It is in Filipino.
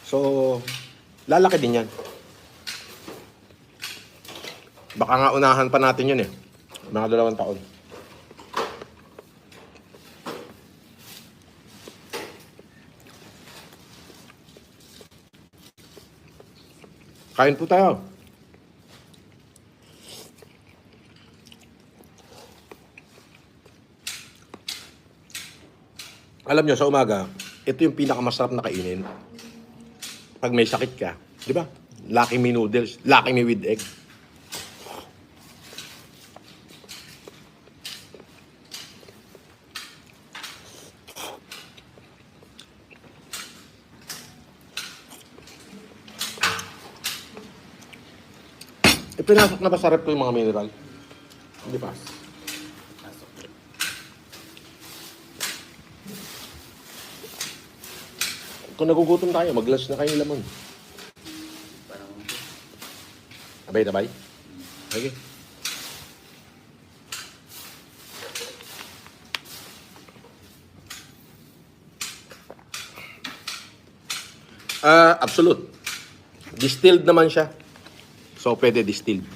So, lalaki din yan. Baka nga unahan pa natin yun eh. Mga 2 taon. Kain po tayo. Alam nyo, sa umaga, ito yung pinakamasarap na kainin. Pag may sakit ka, di ba? Lucky Me noodles, Lucky Me with egg. Pinasok na ba sa rep ko yung mga mineral? Hindi pa. Kung nagugutom tayo, mag-lunch na kayo ng lamon. Abay-tabay? Okay. Absolute. Distilled naman siya. So, pwede distilled.